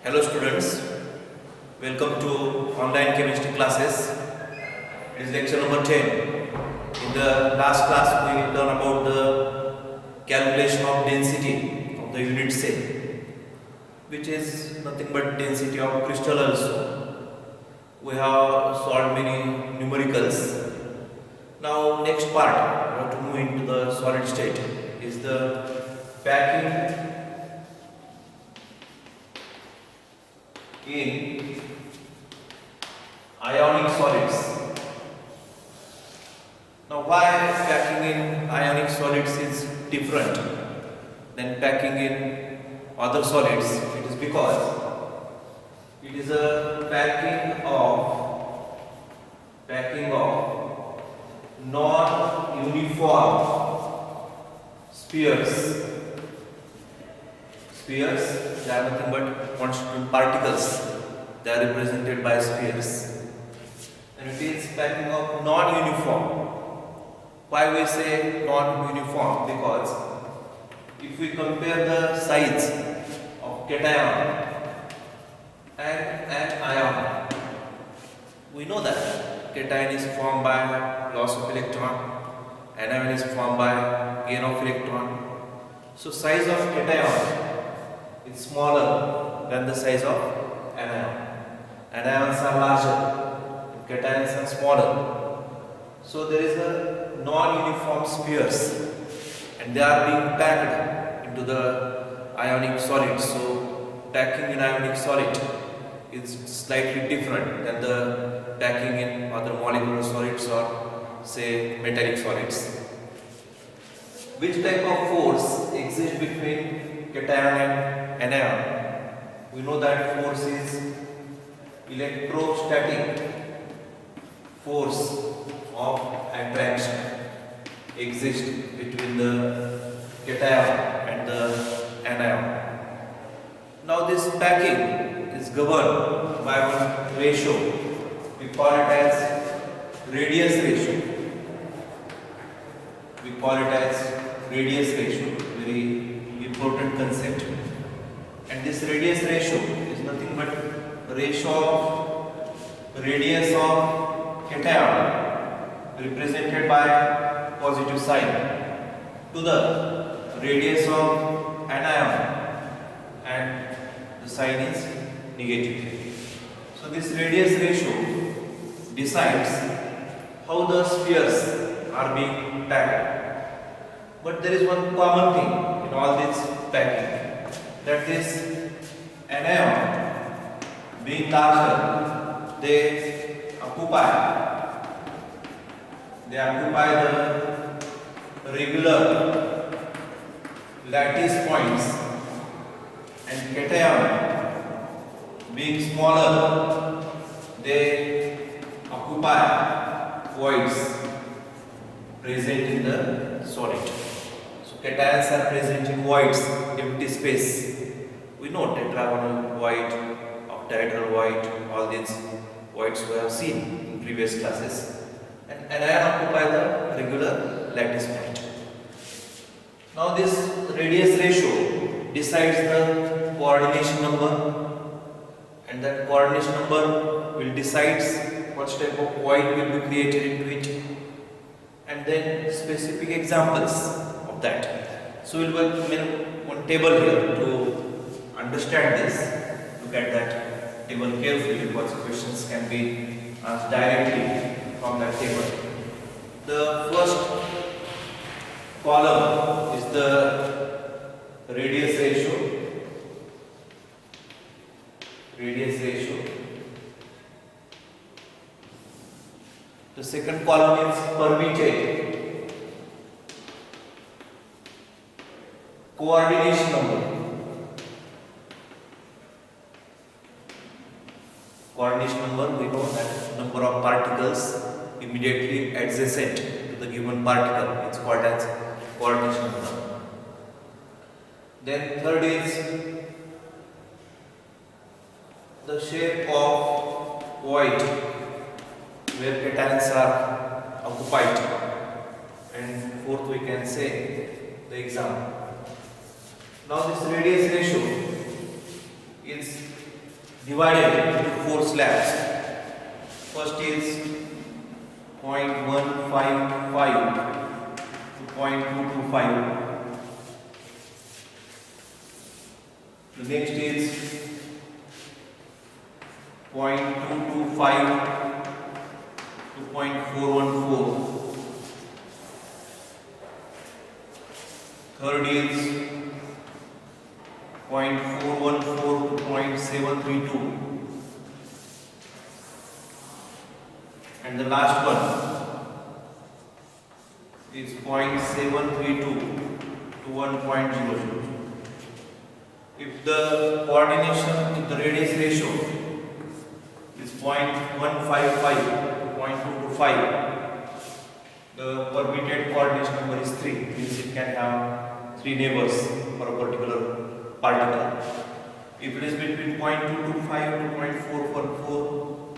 Hello students, welcome to online chemistry classes. It is lecture number 10. In the last class we learned about the calculation of density of the unit cell, which is nothing but density of crystal also. We have solved many numericals. Now next part, we have to move into the solid state, is the packing in ionic solids. Now why packing in ionic solids is different than packing in other solids? It is because it is a packing of non-uniform spheres. Spheres, they are nothing but constituent particles. They are represented by spheres. And it is packing of non-uniform. Why we say non-uniform? Because if we compare the size of cation and an ion, we know that cation is formed by loss of electron, anion is formed by gain of electron. So size of cation is smaller than the size of anion. Anions are larger, cations are smaller. So there is a non-uniform spheres, and they are being packed into the ionic solid. So packing in ionic solid is slightly different than the packing in other molecular solids or say metallic solids. Which type of force exists between cation and anion? We know that force is electrostatic force of attraction exists between the cation and the anion. Now this packing is governed by one ratio. We call it as radius ratio. Very important concept. And this radius ratio is nothing but ratio of radius of cation represented by positive sign to the radius of anion, and the sign is negative. So this radius ratio decides how the spheres are being packed. But there is one common thing in all this packing, that is anion being larger, they occupy the regular lattice points, and cation being smaller, they occupy voids present in the solid. So cations are present in voids, empty space. We know tetragonal void, octahedral void, all these voids we have seen in previous classes. And anion occupy the regular lattice point. Now this radius ratio decides the coordination number, and that coordination number will decide what type of void will be created into it, and then specific examples of that. So we will make one table here to understand this. Look at that table carefully, because questions can be asked directly from that table. The first column is the radius ratio. The second column is permitted coordination number. Coordination number, we know that number of particles immediately adjacent to the given particle. It's called as coordination number. Then third is the shape of void where cations are occupied, and fourth we can say the example. Now this radius ratio is divided into 4 slabs. First is 0.155 to 0.225. The next is 0.225 to 0.414. Third is 0.414 to 0.732. And the last one is 0.732 to 1.00. If the coordination, if the radius ratio is 0.155 to 0.225, the permitted coordination number is 3, means it can have 3 neighbors for a particular particle. If it is between 0.225 to 0.414,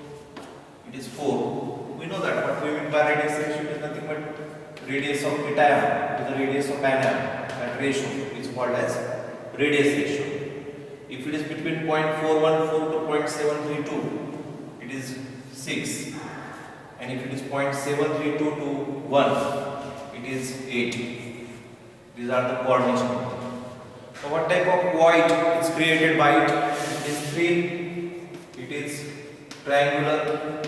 it is 4. We know that what we mean by radius ratio is nothing but radius of cation to the radius of anion. That ratio is called as radius ratio. If it is between 0.414 to 0.732, it is 6. And if it is 0.732 to 1, it is 8. These are the coordination. So what type of void is created by it? It is 3. It is triangular.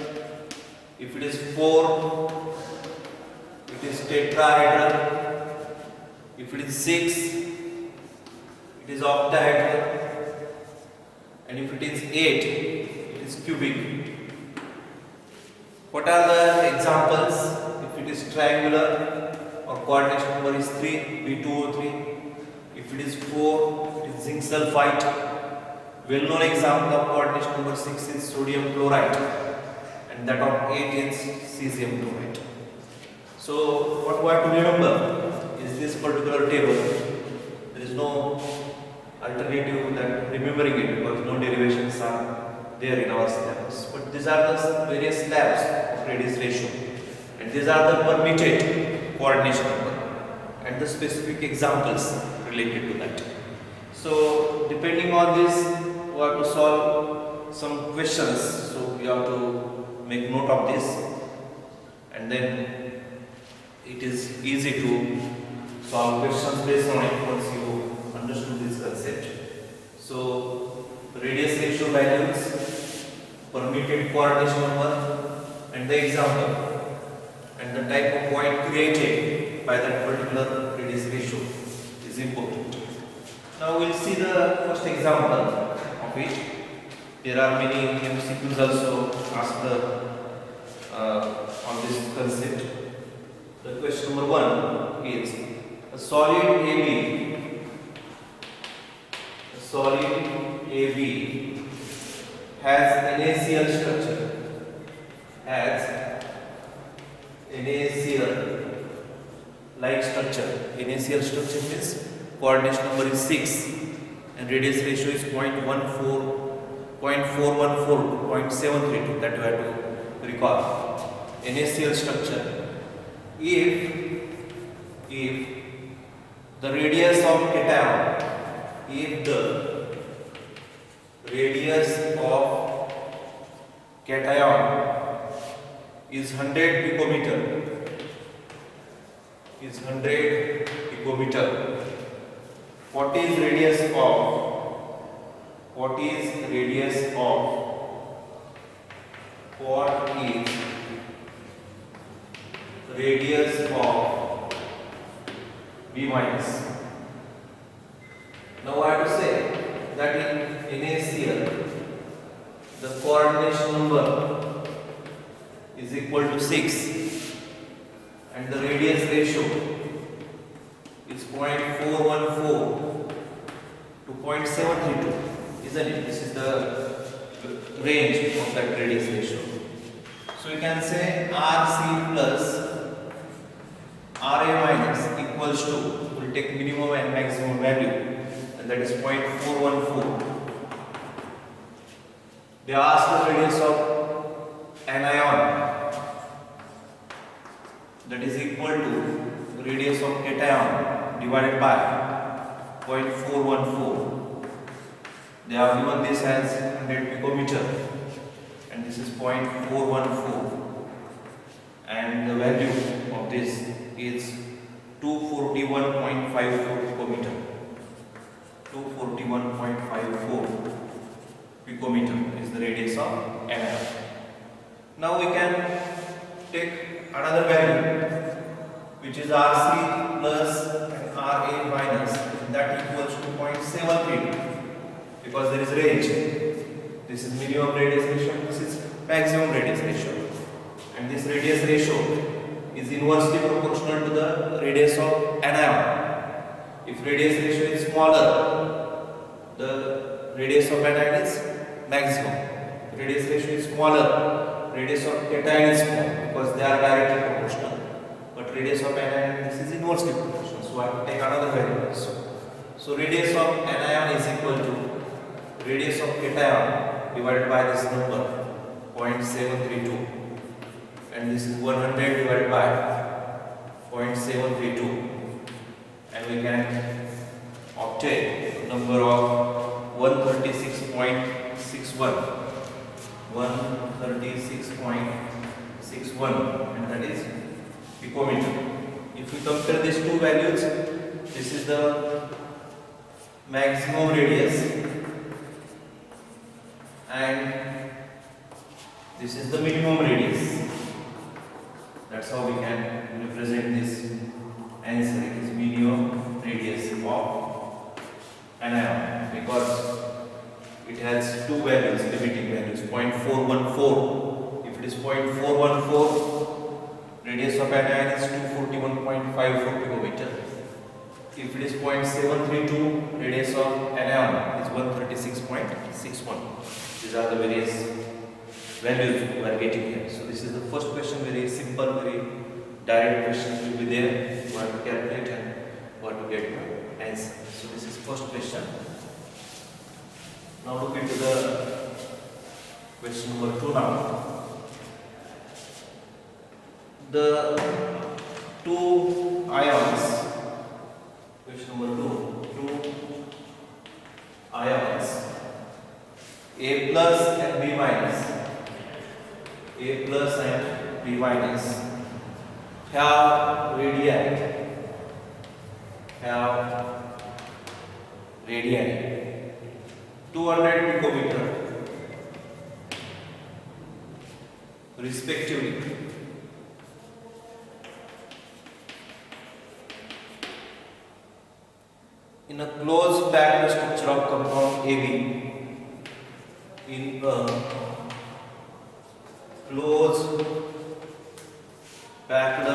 If it is 4, it is tetrahedral. If it is 6, it is octahedral. And if it is 8, it is cubic. What are the examples? If it is triangular or coordination number is 3, B2O3. If it is 4, it is zinc sulfide. Well-known example of coordination number 6 is sodium chloride, and that of 8 is cesium chloride. So what we have to remember is this particular table. There is no alternative than remembering it because no derivations are there in our syllabus. But these are the various slabs of radius ratio, and these are the permitted coordination number and the specific examples related to that. So depending on this, we have to solve some questions. So we have to make note of this, and then it is easy to solve questions based on it once you understood this concept. So radius ratio values, permitted coordination number, and the example, and the type of void created by that particular radius ratio is important. Now we will see the first example of it. There are many MCQs also asked on this concept. The question number 1 is a solid AB has NaCl structure. NaCl-like structure. NaCl structure means coordination number is 6 and radius ratio is 0.414 to 0.732. That you have to recall. NaCl structure. If the radius of cation, if the radius of cation is 100 picometer, what is radius of B minus. Now I have to say that in NaCl the coordination number is equal to 6 and the radius ratio is 0.414 to 0.732, isn't it? This is the range of that radius ratio. So you can say RC plus RA minus equals to, we'll take minimum and maximum value, and that is 0.414. They ask the radius of anion, that is equal to the radius of cation divided by 0.414. They have given this as 100 picometer and this is 0.414 and the value of this is 241.54 picometer. 241.54 picometer is the radius of anion. Now we can take another value which is R3 plus and RA minus, that equals to 0.732 because there is range. This is minimum radius ratio, this is maximum radius ratio, and this radius ratio is inversely proportional to the radius of anion. If radius ratio is smaller, the radius of anion is maximum. If radius ratio is smaller, radius of cation is small because they are directly proportional. But radius of anion, this is inversely proportional. So I have to take another value. So radius of anion is equal to radius of cation divided by this number 0.732, and this is 100 divided by 0.732, and we can obtain a number of 136.61, and that is picometer. If we compare these two values, this is the maximum radius and this is the minimum radius. That's how we can represent this answer. It is minimum radius of anion because it has two values, limiting values, 0.414. If it is 0.414, radius of anion is 241.54 picometer. If it is 0.732, radius of anion is 136.61. These are the various values we are getting here. So this is the first question, very simple, very direct question will be there. You have to calculate and you have to get the answer. So this is first question. Now look into the question number 2 now. The two ions, question number 2, two ions A plus and B minus, A plus and B minus have radii 200 picometer respectively. In a closed packed structure of compound AB, in a closed packed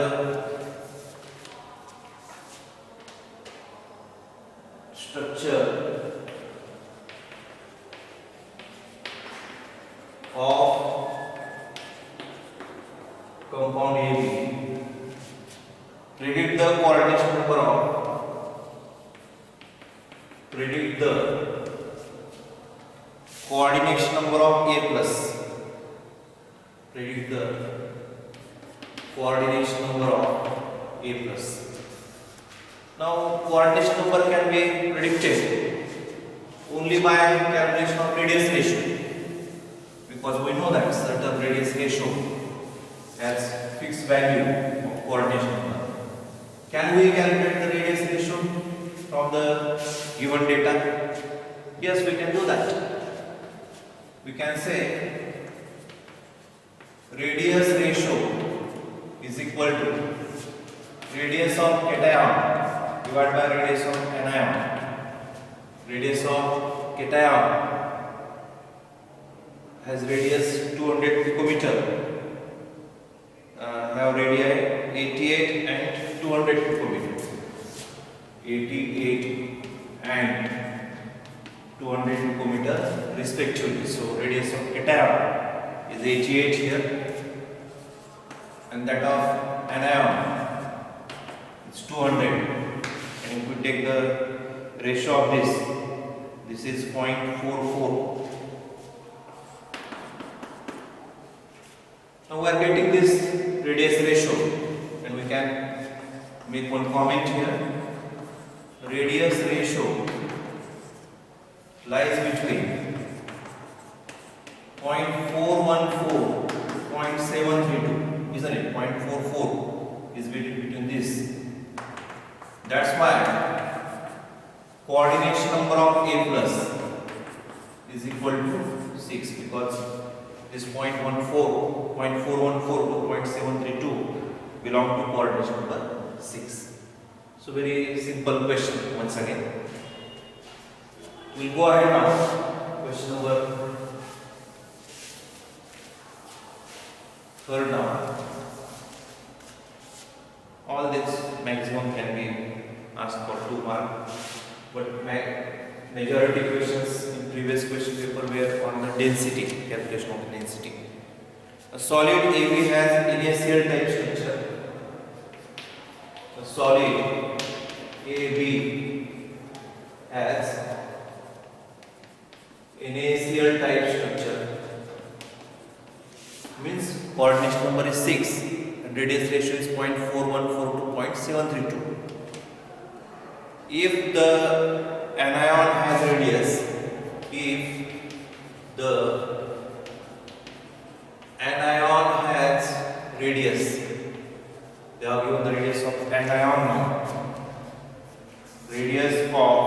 structure of compound AB, predict the coordination number of coordination number of A plus. Predict the coordination number of A plus. Now coordination number can be predicted only by calculation of radius ratio, because we know that certain radius ratio has fixed value of coordination number. Can we calculate the radius ratio from the given data? Yes, we can do that. We can say radius ratio is equal to radius of cation divided by radius of anion. Radius of cation has radius 200 picometer, have radii 88 and 200 picometer. 88 and 200 picometer respectively. So radius of cation is 88 here, and that of anion is 200. And if we take the ratio of this is 0.44. Now we are getting this radius ratio, and we can make one comment here. Radius ratio lies between 0.414 to 0.732, isn't it? 0.44 is between this. That's why coordination number of A plus is equal to 6, because this 0.414 to 0.732 belong to coordination number 6. So very simple question once again. We'll go ahead now. Question number 3rd now. All this maximum can be asked for 2 marks, but majority questions in previous question paper were on the density, calculation of density. A solid AB has inertial type structure. A solid AB has inertial type structure. Means coordination number is 6 and radius ratio is 0.414 to 0.732. If the anion has radius, if the anion has radius, they have given the radius of anion now, radius of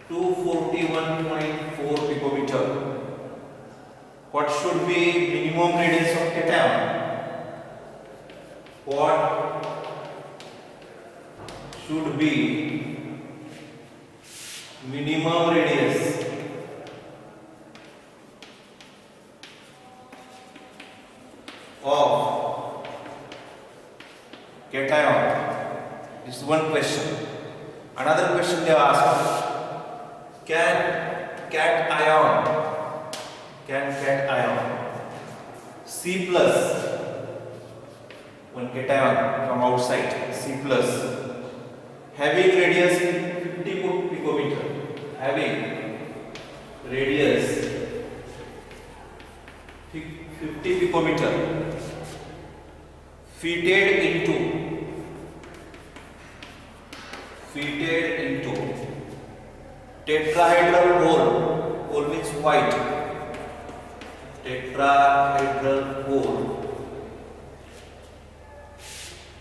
241.4 picometer. What should be minimum radius of cation? What should be minimum radius of cation? This is one question. Another question they asked: Can cation C plus, one cation from outside, C plus, having radius 50 picometer, having radius 50 picometer, fitted into tetrahedral hole means white, tetrahedral hole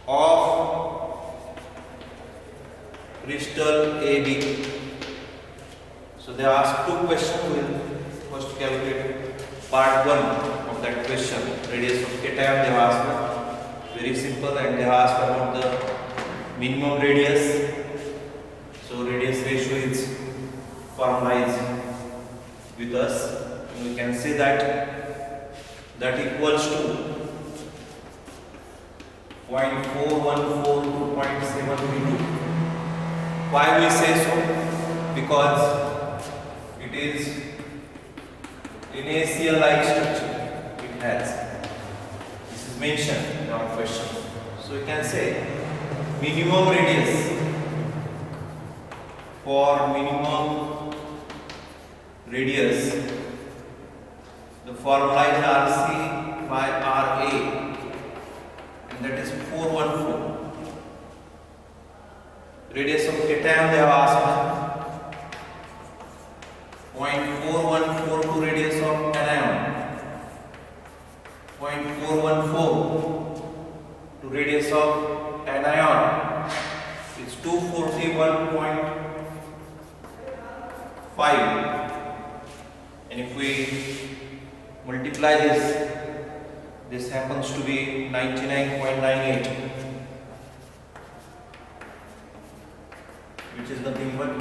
of crystal AB. So they asked 2 questions. We will first calculate part 1 of that question. Radius of cation they have asked, very simple, and they have asked about the minimum radius. So radius ratio is formalized with us. We can say that equals to 0.414 to 0.732. Why we say so? Because it is inertial like structure. It has. This is mentioned in our question. So you can say minimum radius. For minimum radius, the formula is RC by RA, and that is 414. Radius of cation they have asked 0.414 to radius of anion, 0.414 to radius of anion is 241.5, and if we multiply this happens to be 99.98, which is nothing but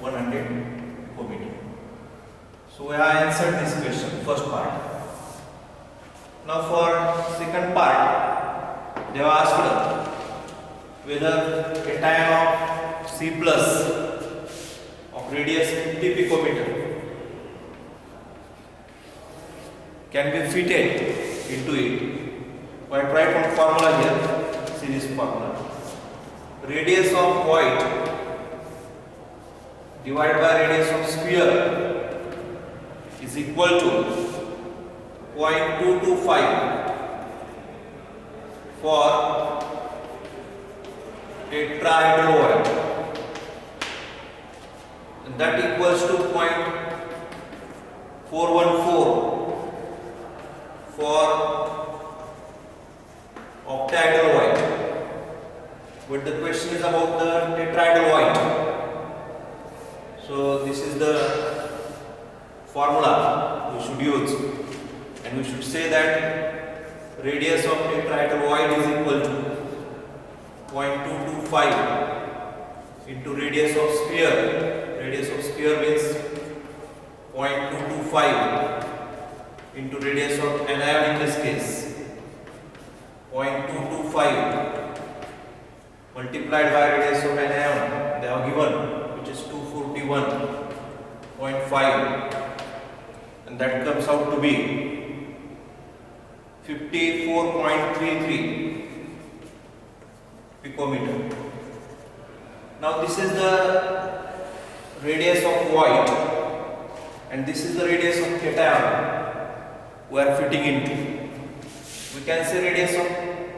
100 picometer. So I answered this question, first part. Now for second part, they have asked whether cation of C plus of radius 50 picometer can be fitted into it. I write one formula here. See this formula. Radius of void divided by radius of sphere is equal to 0.225 for tetrahedral void. and that equals to 0.414 for octahedral void. But the question is about the tetrahedral void. So this is the formula we should use, and we should say that radius of tetrahedral void is equal to 0.225 into radius of sphere. Radius of sphere means 0.225 into radius of anion in this case. 0.225 multiplied by radius of anion they have given, which is 241.5, and that comes out to be 54.33 picometer. Now this is the radius of void, and this is the radius of cation we are fitting into. We can say radius of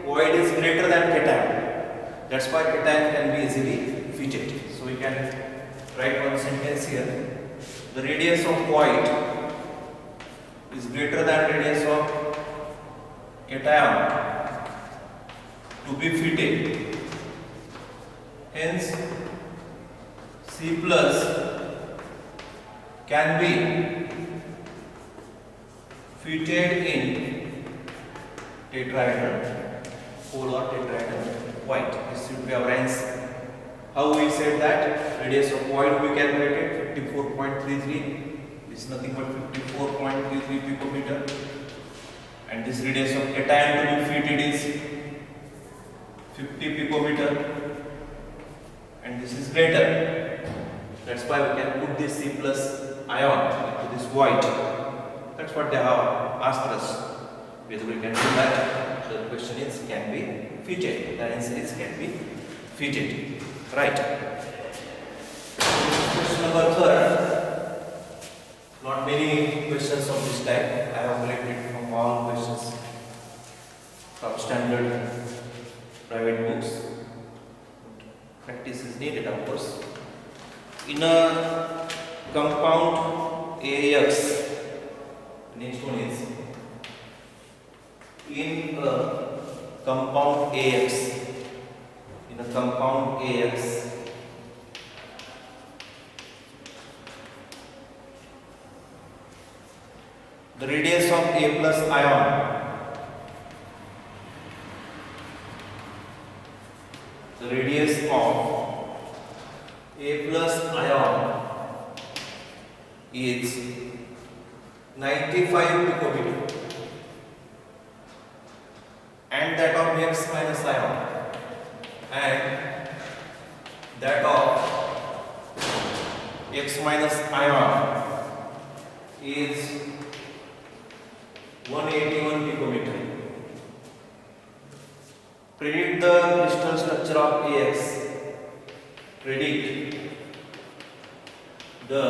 void is greater than cation. That's why cation can be easily fitted. So we can write one sentence here. The radius of void is greater than radius of cation to be fitted. Hence, C plus can be fitted in tetrahedral pole or tetrahedral void. This should be our answer. How we said that radius of void we calculated 54.33. This is nothing but 54.33 picometer, and this radius of cation to be fitted is 50 picometer, and this is greater. That's why we can put this C plus ion into this void. That's what they have asked us. Whether we can do that. So the question is, can be fitted. The answer is can be fitted. Right. Question number 3. Not many questions of this type. I have collected from all questions from standard private books. Practice is needed, of course. In a compound AX, next one is in a compound AX. In a compound AX, the radius of A plus ion A plus ion is 95 picometer, and that of X minus ion and that of X minus ion is 181 picometer. Predict the crystal structure of AX. Predict the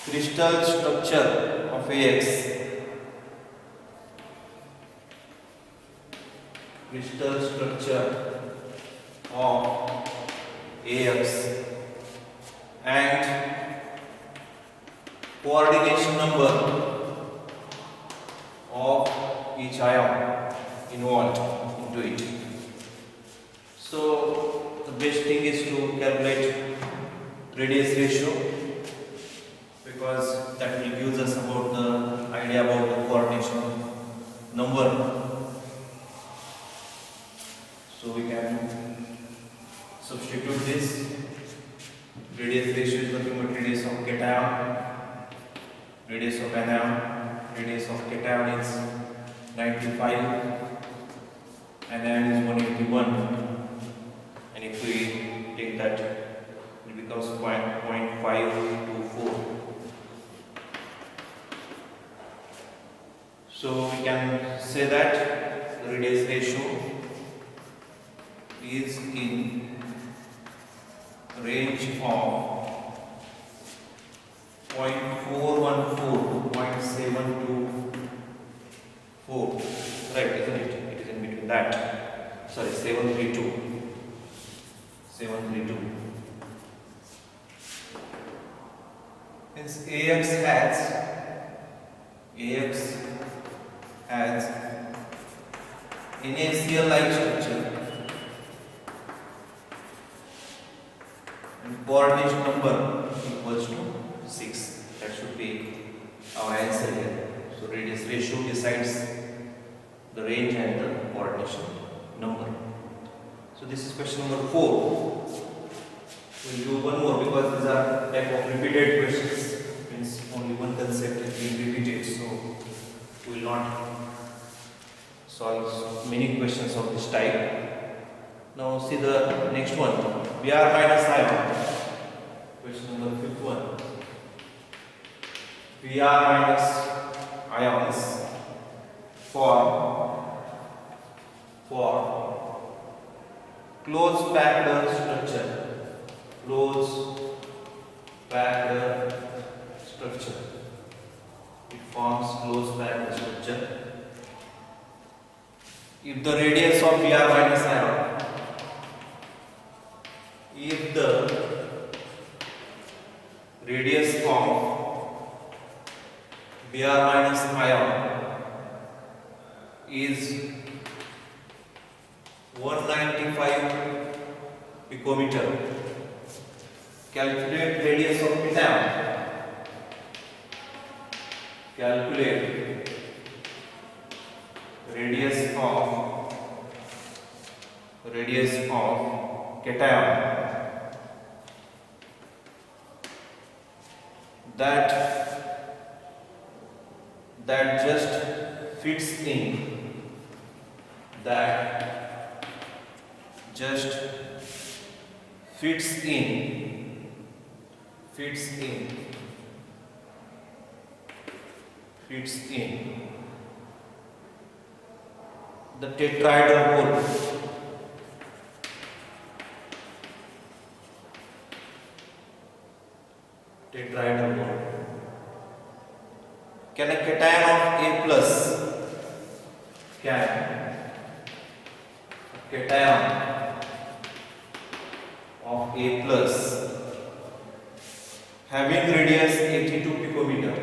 crystal structure of AX. Crystal structure of AX and coordination number of each ion involved into it. So the best thing is to calculate radius ratio, because that will give us about the idea about the coordination number. So we can substitute this. Radius ratio is nothing but radius of cation, radius of anion. Radius of cation is 95, anion is 181, and if we take that, it becomes 0.524. So we can say that the radius ratio is in range of 0.414 to 0.724. Right, isn't it? It is in between that. Sorry, 732. Hence AX has NaCl-like structure and coordination number equals to 6. That should be our answer here. So radius ratio decides the range and the coordination number. So this is question number 4. We'll do one more because these are type of repeated questions. Means only one concept is being repeated. So we will not solve many questions of this type. Now see the next one. Br minus ion. Question number 5th one. Br minus ions for close packed structure. Close packed structure. It forms close packed structure. If the radius of Br minus ion, if the radius of Br minus ion is 195 picometer, calculate radius of cation. Calculate radius of cation that just fits in, that just fits in the tetrahedral hole. Tetrahedral hole. Can a cation of A plus, having radius 82 picometer,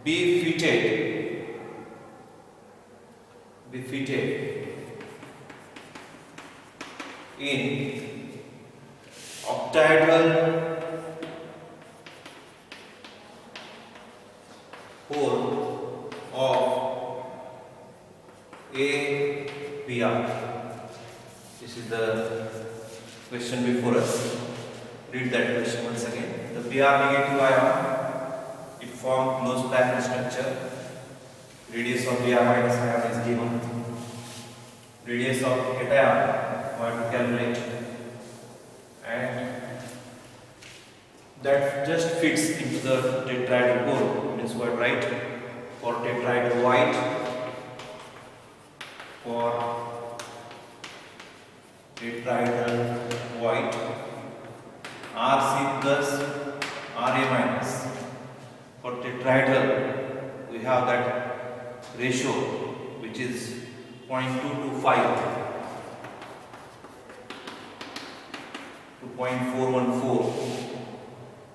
be fitted in octahedral hole of ABr. This is the question before us. Read that question once again. The Br negative ion, it forms close packed structure. Radius of Br minus ion is given. Radius of cation we have to calculate, and that just fits into the tetrahedral hole. Means what, right? For tetrahedral white, Rc plus Ra minus. For tetrahedral, we have that ratio which is 0.225 to 0.414,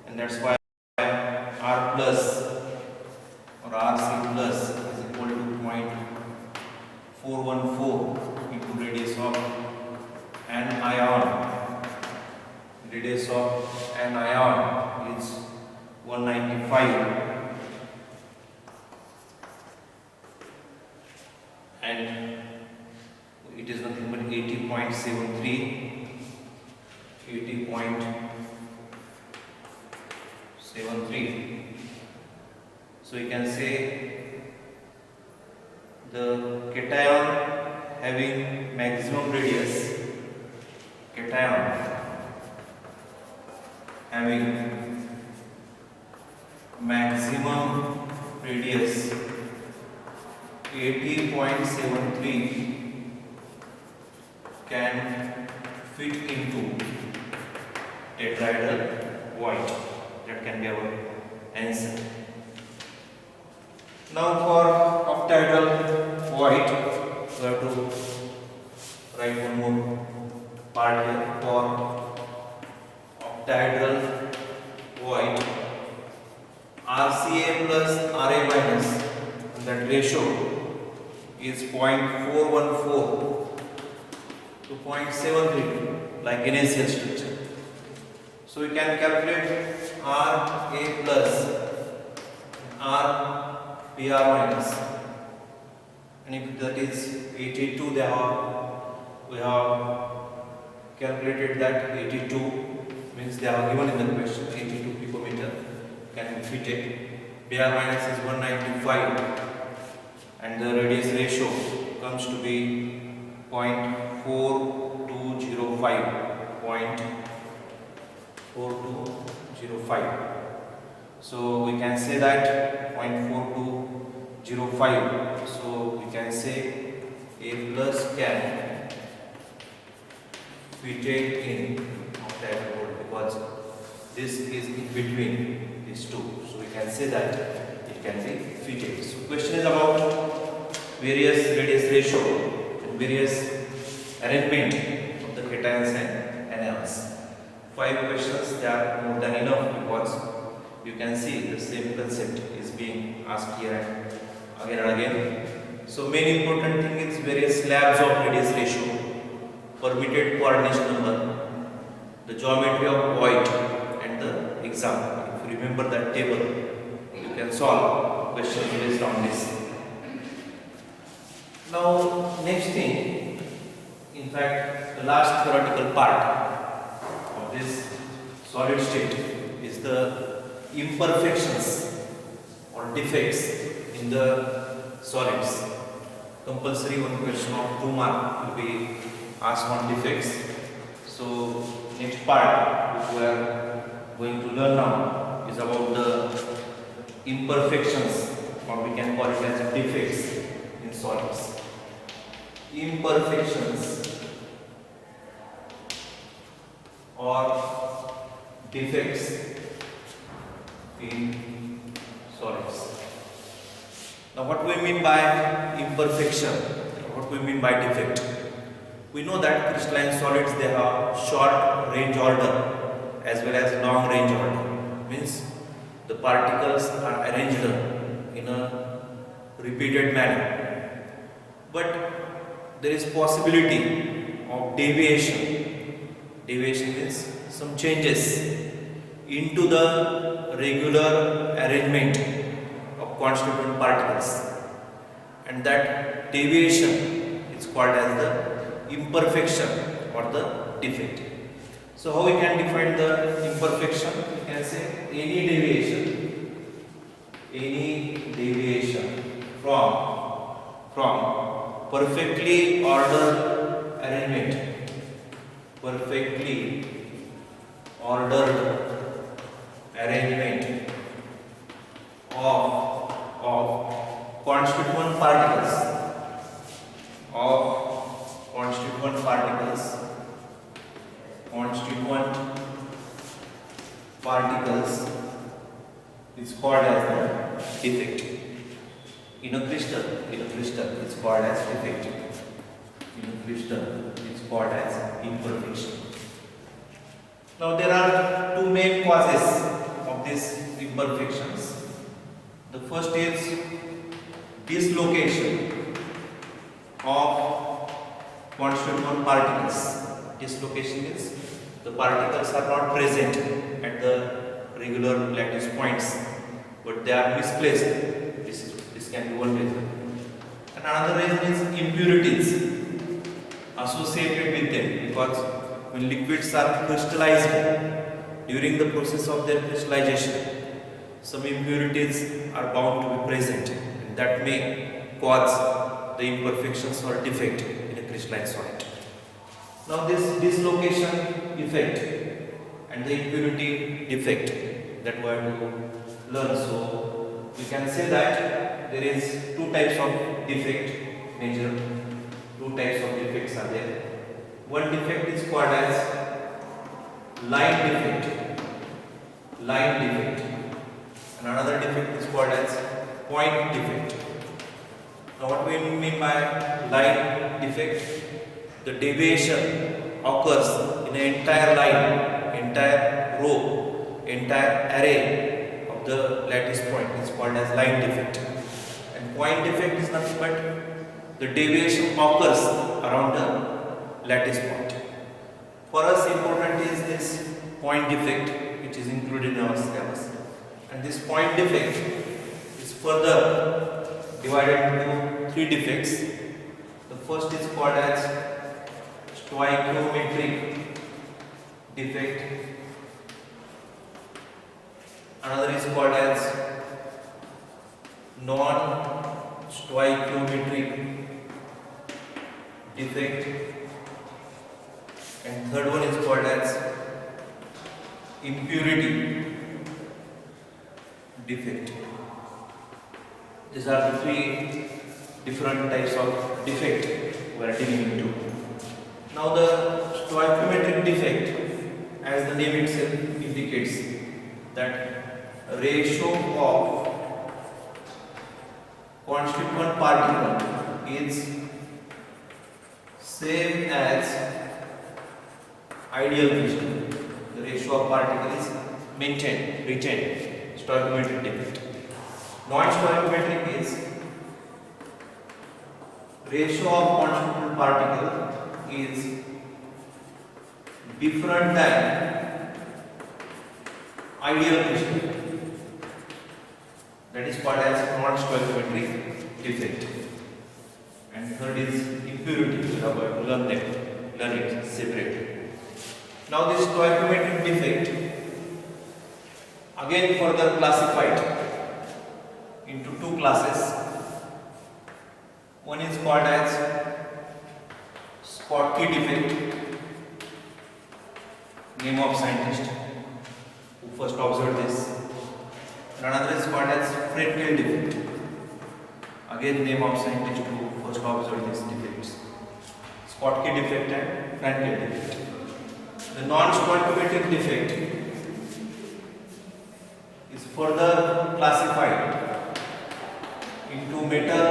and that's why R plus or Rc plus is equal to 0.414 into radius of an ion. Radius of an ion is 195, and it is nothing but 80.73. So you can say the cation having maximum radius, maximum radius 80.73 can fit into tetrahedral void. That can be our answer. Now for octahedral void, we write one more part here for octahedral void RCA plus RA minus, and that ratio is 0.414 to 0.732 like NaCl structure. So we can calculate RA plus R PR minus, and if that is 82, we have calculated that 82 means they are given in the question 82 picometer can be fitted. PR minus is 195 and the radius ratio comes to be 0.4205. 0.4205. So we can say that 0.4205. So we can say A plus can fitted in octahedral void because this is in between these two. So we can say that it can be fitted. So question is about various radius ratio and various arrangement of the cations and anions. 5 questions, they are more than enough because you can see the same concept is being asked here again and again. So main important thing is various slabs of radius ratio, permitted coordination number, the geometry of void and the example. If you remember that table, you can solve questions based on this. Now next thing, in fact the last theoretical part of this solid state is the imperfections or defects in the solids. Compulsory one question of 2 mark will be asked on defects. So next part which we are going to learn now is about the imperfections, or we can call it as defects in solids. Imperfections or defects in solids. Now what we mean by imperfection, what we mean by defect? We know that crystalline solids, they have short range order as well as long range order. Means the particles are arranged in a repeated manner. But there is possibility of deviation. Deviation means some changes into the regular arrangement of constituent particles, and that deviation is called as the imperfection or the defect. So how we can define the imperfection? We can say any deviation from perfectly ordered arrangement, perfectly ordered arrangement of constituent particles is called as the defect. In a crystal it's called as defect. In a crystal it's called as imperfection. Now there are 2 main causes of these imperfections. The first is dislocation of constituent particles. Dislocation means the particles are not present at the regular lattice points, but they are misplaced. This can be one reason. And another reason is impurities associated with them, because when liquids are crystallized, during the process of their crystallization, some impurities are bound to be present, and that may cause the imperfections or defect in a crystalline solid. Now this dislocation effect and the impurity defect that we have to learn. So we can say that there is 2 types of defect, major 2 types of defects are there. One defect is called as line defect, and another defect is called as point defect. Now what we mean by line defect? The deviation occurs in an entire line, entire row, entire array of the lattice point is called as line defect. And point defect is nothing but the deviation occurs around the lattice point. For us important is this point defect, which is included in our syllabus. And this point defect is further divided into three defects. The first is called as stoichiometric defect. Another is called as non-stoichiometric defect, and third one is called as impurity defect. These are the three different types of defect we are dealing into. Now the stoichiometric defect, as the name itself indicates, that ratio of constituent particle is same as ideal crystal. The ratio of particle is retained, stoichiometric defect. Non-stoichiometric is ratio of constituent particle is different than ideal crystal. That is called as non-stoichiometric defect. And third is impurity. We have to learn it separately. Now this stoichiometric defect again further classified into two classes. One is called as Schottky defect, name of scientist who first observed this. And another is called as Frenkel defect, again name of scientist who first observed these defects. Schottky defect and Frenkel defect. The non-stoichiometric defect is further classified into metal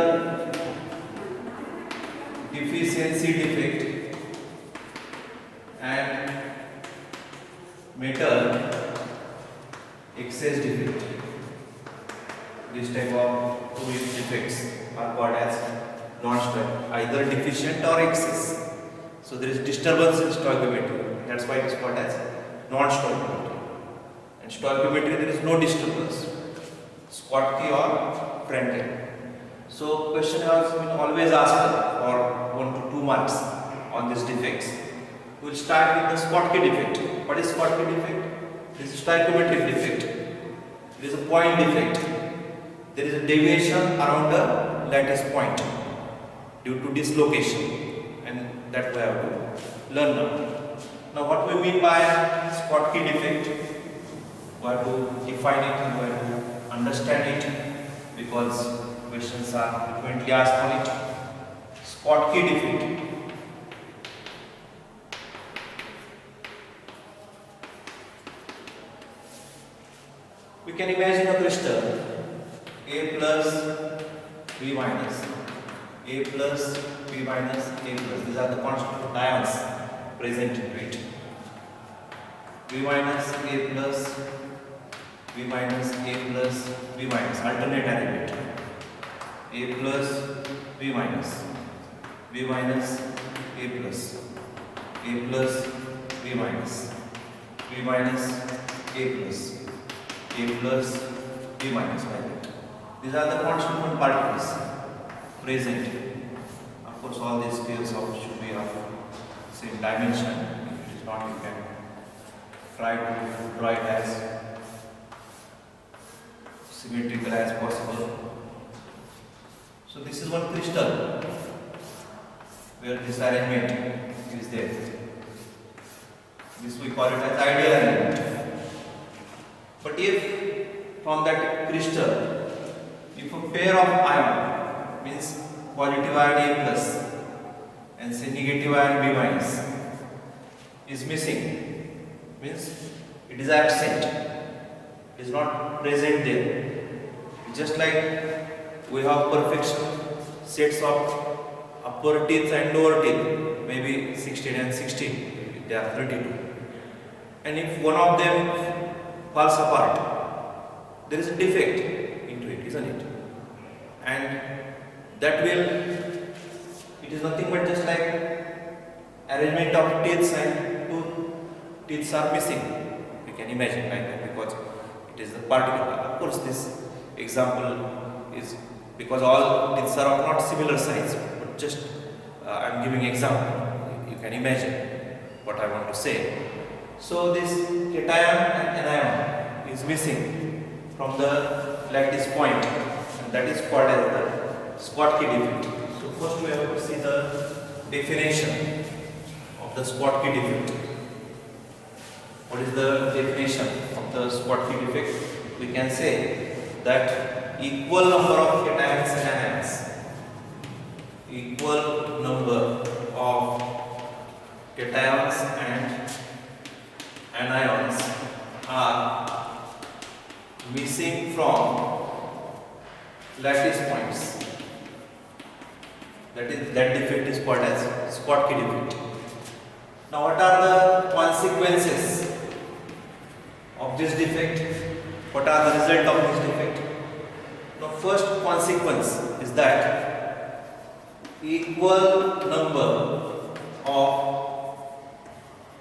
deficiency defect and metal excess defect. This type of two defects are called as non-stoichiometric, either deficient or excess. So there is disturbance in stoichiometry. That's why it is called as non-stoichiometry. And stoichiometry there is no disturbance, Schottky or Frenkel. So question has been always asked for 1 to 2 marks on these defects. We will start with the Schottky defect. What is Schottky defect? This is stoichiometric defect. It is a point defect. There is a deviation around the lattice point due to dislocation, and that we have to learn now. Now what we mean by Schottky defect? We have to define it and we have to understand it, because questions are frequently asked on it. Schottky defect. We can imagine a crystal A plus B minus, A plus B minus, A plus. These are the constituent ions present in it. B minus, A plus, B minus, A plus, B minus, alternate arrangement. A plus, B minus, B minus, A plus, A plus, B minus, B minus, A plus, A plus, B minus, like that. These are the constituent particles present. Of course, all these spheres should be of same dimension. If it is not, you can try to draw it as symmetrical as possible. So this is one crystal where this arrangement is there. This we call it as ideal arrangement. But if from that crystal, if a pair of ion, means positive ion A plus and say negative ion B minus, is missing, means it is absent, it is not present there. Just like we have perfect sets of upper teeth and lower teeth, maybe 16 and 16, they are 32. And if one of them falls apart, there is a defect into it, isn't it? And that will, it is nothing but just like arrangement of teeth and two teeth are missing. You can imagine like that, because it is the particle. Of course, this example is because all teeth are of not similar size, but just I am giving example. You can imagine what I want to say. So this cation and anion is missing from the lattice point, and that is called as the Schottky defect. So first we have to see the definition of the Schottky defect. What is the definition of the Schottky defect? We can say that equal number of cations and anions, equal number of cations and anions are missing from lattice points. That defect is called as Schottky defect. Now, what are the consequences of this defect? What are the result of this defect? Now, first consequence is that equal number of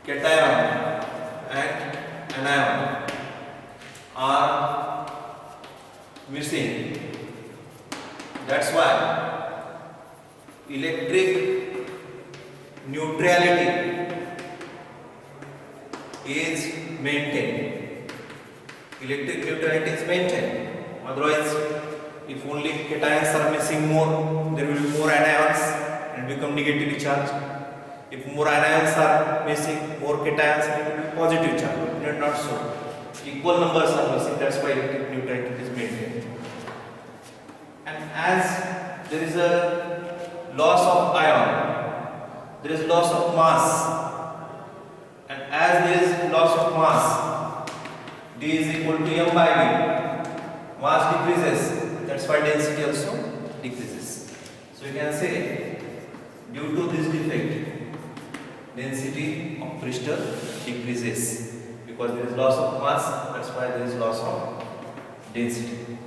cation and anion are missing. That's why electric neutrality is maintained. Electric neutrality is maintained. Otherwise, if only cations are missing more, there will be more anions and become negatively charged. If more anions are missing, more cations, it will be positive charge. But not so. Equal numbers are missing. That's why electric neutrality is maintained. And as there is a loss of ion, there is loss of mass. And as there is loss of mass, D is equal to m by V. Mass decreases. That's why density also decreases. So you can say, due to this defect, density of crystal decreases, because there is loss of mass. That's why there is loss of density.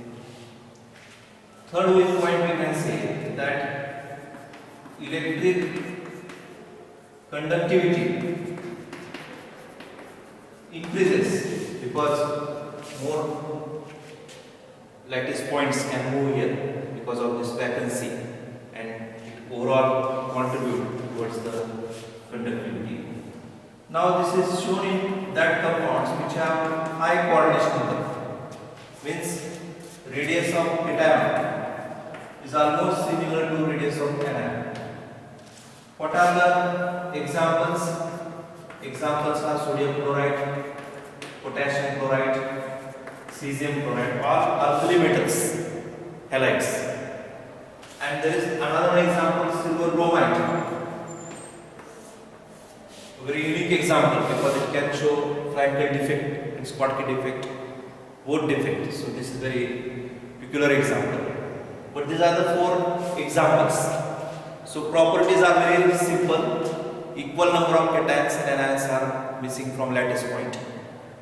Third point, we can say that electric conductivity increases because more lattice points can move here because of this vacancy, and it overall contribute towards the conductivity. Now this is shown in that compounds which have high coordination number, means radius of cation is almost similar to radius of anion. What are the examples? Examples are sodium chloride, potassium chloride, cesium chloride, all alkali metals, halides. And there is another example, silver bromide. A very unique example because it can show Frankel defect and Schottky defect, both defect. So this is very peculiar example. But these are the four examples. So properties are very simple. Equal number of cations and anions are missing from lattice point.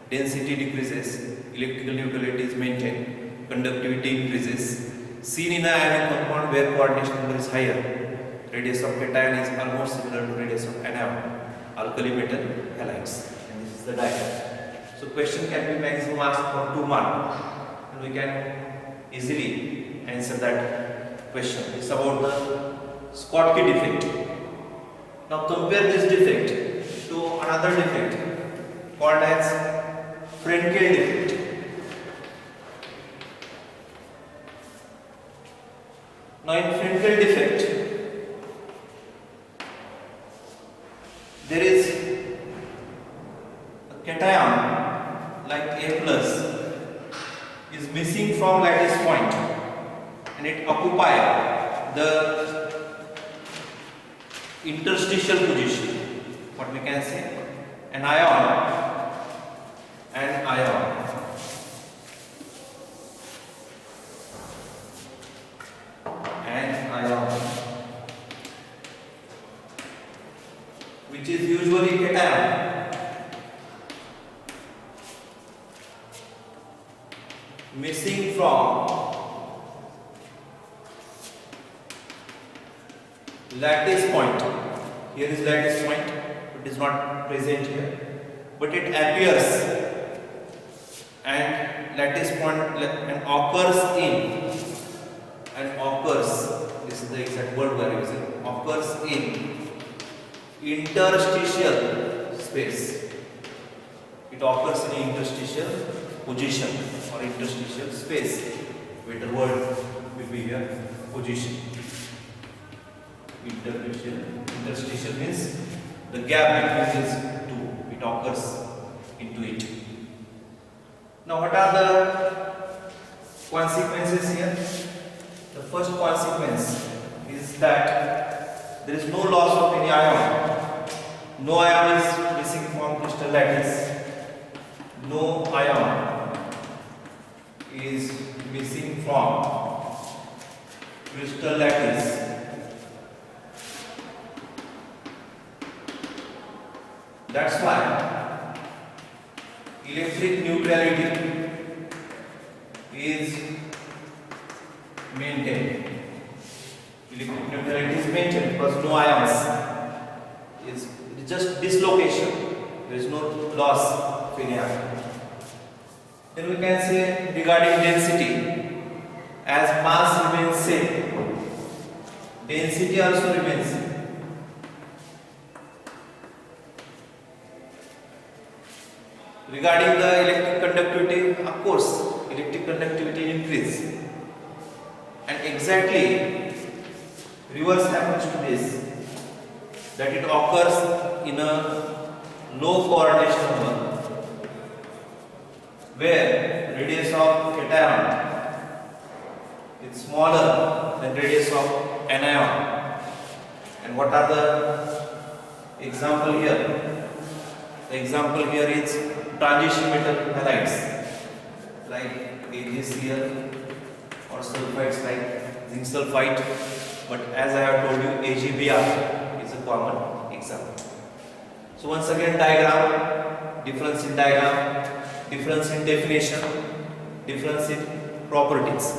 Density decreases. Electrical neutrality is maintained. Conductivity increases. Seen in an ionic compound where coordination number is higher, radius of cation is almost similar to radius of anion. Alkali metal halides. And this is the diagram. So question can be maximum asked for 2 marks, and we can easily answer that question. It's about the Schottky defect. Now compare this defect to another defect called as Frankel defect. Now in Frankel defect, there is a cation like A plus is missing from lattice point, and it occupies the interstitial position. What we can say? An ion. An ion. which is usually cation. Missing from lattice point. Here is lattice point, it is not present here, but it appears and lattice point and occurs in this is the exact word we are using, occurs in interstitial space. It occurs in interstitial position or interstitial space. Better word will be here, position. Interstitial means the gap between these two. It occurs into it. Now, what are the consequences here? The first consequence is that there is no loss of any ion. No ion is missing from crystal lattice. No ion is missing from crystal lattice. That's why electric neutrality is maintained. Electric neutrality is maintained because no ions. It is just dislocation. There is no loss of any ion. Then we can say regarding density, as mass remains same, density also remains same. Regarding the electric conductivity, of course, electric conductivity increase, and exactly reverse happens to this, that it occurs in a low coordination number, where radius of cation is smaller than radius of anion. And what are the example here? The example here is transition metal halides like AgCl or sulfides like zinc sulfide, but as I have told you, AgBr is a common example. So once again, diagram, difference in diagram, difference in definition, difference in properties,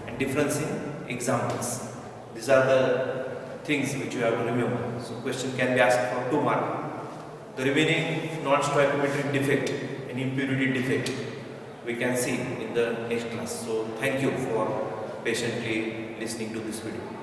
and difference in examples. These are the things which you have to remember. So question can be asked for 2 marks. The remaining non-stoichiometric defect and impurity defect we can see in the next class. So thank you for patiently listening to this video.